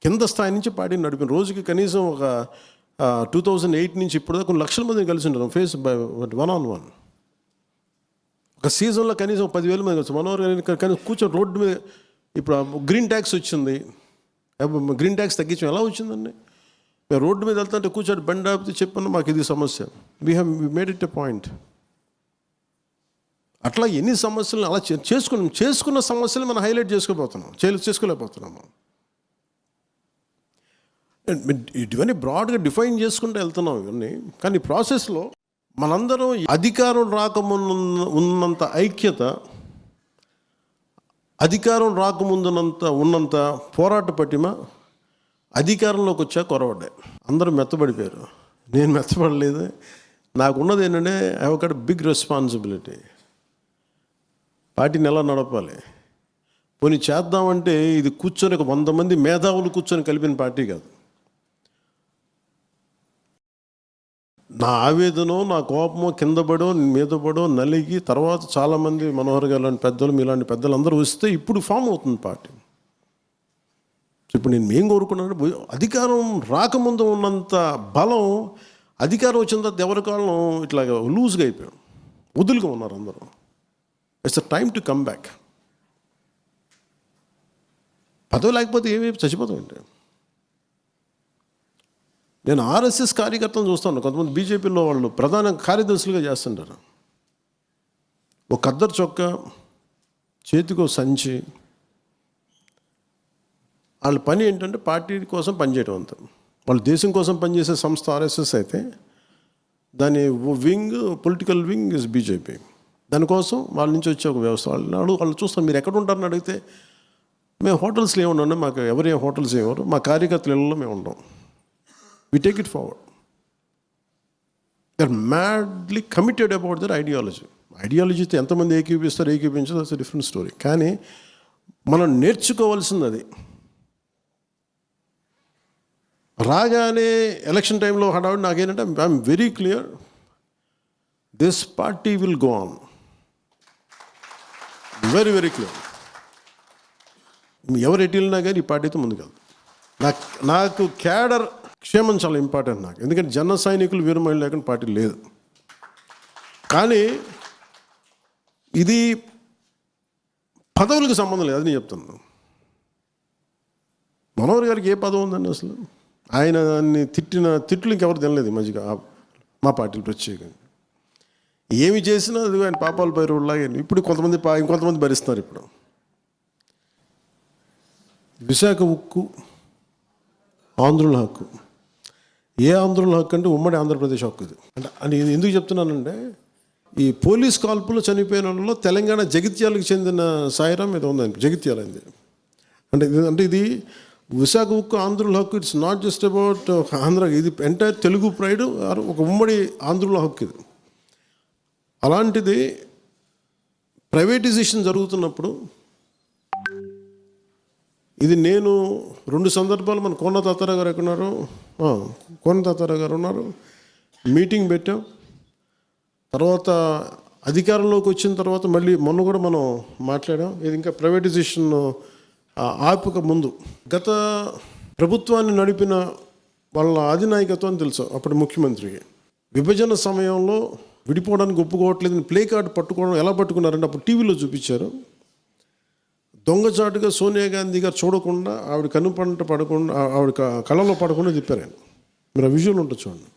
కింద స్థాయి నుంచి పార్టీని నడిపిన రోజుకి కనీసం ఒక 2008 నుంచి ఇప్పుడు కొన్ని లక్షల మందిని కలిసి ఉంటారు ఫేస్ బై 1-on-1. ఒక సీజన్లో కనీసం 10,000 మంది కలిసి మనోహర్ గారు కానీ కూర్చొని రోడ్డు మీద. ఇప్పుడు గ్రీన్ ట్యాక్స్ వచ్చింది, గ్రీన్ ట్యాక్స్ తగ్గించడం ఎలా వచ్చిందండి? మేము రోడ్డు మీద వెళ్తుంటే కూర్చొని బండి ఆపితే చెప్పాను మాకు ఇది సమస్య. We made it a point. అట్లా ఎన్ని సమస్యలను అలా చేసుకున్న సమస్యలు మనం హైలైట్ చేసుకోలేకపోతున్నాము. ఇవన్నీ బ్రాడ్గా డిఫైన్ చేసుకుంటూ వెళ్తున్నాం ఇవన్నీ. కానీ ప్రాసెస్లో మనందరం అధికారం ఉన్నంత ఐక్యత, అధికారం ఉన్నంత పోరాట పటిమ అధికారంలోకి వచ్చా కొరవడ్డాయి. అందరూ మెత్తబడిపోయారు. నేను మెత్తబడలేదు. నాకున్నది ఏంటంటే I have got big responsibility. పార్టీని ఎలా నడపాలి, పోనీ చేద్దామంటే ఇది కూర్చొని ఒక 100 మంది మేధావులు కూర్చొని కలిపిన పార్టీ కాదు. నా ఆవేదనో నా కోపమో కింద పడో మీద పడో నలిగి తర్వాత చాలామంది మనోహర్ గారు లాంటి పెద్దలు మీలాంటి పెద్దలు అందరూ వస్తే ఇప్పుడు ఫామ్ అవుతుంది పార్టీ. ఇప్పుడు నేను ఏం కోరుకున్నాను, అధికారం రాకముందు ఉన్నంత బలం అధికారం వచ్చిన తర్వాత ఎవరి కాలం ఇట్లాగా లూజ్గా అయిపోయాం, వదులుగా ఉన్నారు అందరూ. It's a time to come back. పదవి లేకపోతే ఏమేమి చచ్చిపోతామంటే. నేను ఆర్ఎస్ఎస్ కార్యకర్తలను చూస్తాను, కొంతమంది బీజేపీలో వాళ్ళు ప్రధాన కార్యదర్శులుగా చేస్తుంటారు. ఒక ఖద్దరు చొక్కా, చేతికో సంచి. వాళ్ళ పని ఏంటంటే పార్టీ కోసం పనిచేయడం అంత. వాళ్ళు దేశం కోసం పనిచేసే సంస్థ ఆర్ఎస్ఎస్ అయితే దాని wing, political wing is BJP. దానికోసం వాళ్ళ నుంచి వచ్చే ఒక వ్యవస్థ. వాళ్ళు చూస్తాం మీరు ఎక్కడ ఉంటారని అడిగితే మేము హోటల్స్లో ఏమున్నాం, మాకు ఎవరు ఏ హోటల్స్ ఏమరు, మా కార్యకర్తల ఇళ్ళలో మేము ఉంటాం. We take it forward. They're madly committed about their ideology. ఐడియాలజీతో ఎంతమంది ఏకీపించారు దట్స్ ఎ డిఫరెంట్ స్టోరీ. కానీ మనం నేర్చుకోవాల్సింది అది. రాగానే ఎలక్షన్ టైంలో హడావుడి నాకేంటంటే I'm very clear, this party will go on. Very very clear. ఎవరు ఎటు వెళ్ళినా కానీ ఈ పార్టీతో ముందుకెళ్తాం. నాకు క్యాడర్ క్షేమం చాలా ఇంపార్టెంట్ నాకు. ఎందుకంటే జన సైనికులు వీరమహిళ లేకుండా పార్టీ లేదు. కానీ ఇది పదవులకు సంబంధం లేదు, అది నేను చెప్తున్నాను. మనోహర్ గారికి ఏ పదవి ఉందండి అసలు? ఆయన దాన్ని తిట్లు ఇంకెవరు తినలేదు ఈ మధ్యగా మా పార్టీలు ప్రత్యేకంగా. ఏమి చేసినా అది ఆయన పాపాలు పైరులాగే. ఇప్పుడు ఇంకొంతమంది భరిస్తున్నారు. ఇప్పుడు విశాఖ ఉక్కు ఆంధ్రుల హక్కు. ఏ ఆంధ్రుల హక్కు అంటే ఉమ్మడి ఆంధ్రప్రదేశ్ హక్కు ఇది. అంటే ఎందుకు చెప్తున్నానంటే ఈ పోలీస్ కాల్పులో చనిపోయిన వాళ్ళలో తెలంగాణ జగిత్యాలకు చెందిన సాయిరాం ఏదో ఉందండి, జగిత్యాలైంది. అంటే ఇది విశాఖ ఉక్కు ఆంధ్రుల హక్కు. It's not just about Andhra, ఇది ఎంటైర్ తెలుగు ప్రైడ్, ఒక ఉమ్మడి ఆంధ్రుల హక్కు ఇది. అలాంటిది ప్రైవేటైజేషన్ జరుగుతున్నప్పుడు ఇది నేను 2 సందర్భాలు మన కోన తాతారావు గారు ఎక్కడున్నారు, కోన తాతారావు గారు ఉన్నారు, మీటింగ్ పెట్టాం. తర్వాత అధికారంలోకి వచ్చిన తర్వాత మళ్ళీ మొన్న కూడా మనం మాట్లాడాం. ఇది ఇంకా ప్రైవేటైజేషన్ ఆపక ముందు గత ప్రభుత్వాన్ని నడిపిన వాళ్ళ అధినాయకత్వం తెలుసు అప్పుడు ముఖ్యమంత్రికి. విభజన సమయంలో విడిపోవడానికి ఒప్పుకోవట్లేదని ప్లే కార్డు పట్టుకోవడం ఎలా పట్టుకున్నారంటే అప్పుడు టీవీలో చూపించారు. దొంగచాటుగా సోనియా గాంధీ గారు చూడకుండా ఆవిడ కనుపంట పడకుండా, ఆవిడ కళ్ళలో పడకుండా చెప్పారు ఆయన. మీరు ఆ విజువల్ ఉంటుంది చూడండి.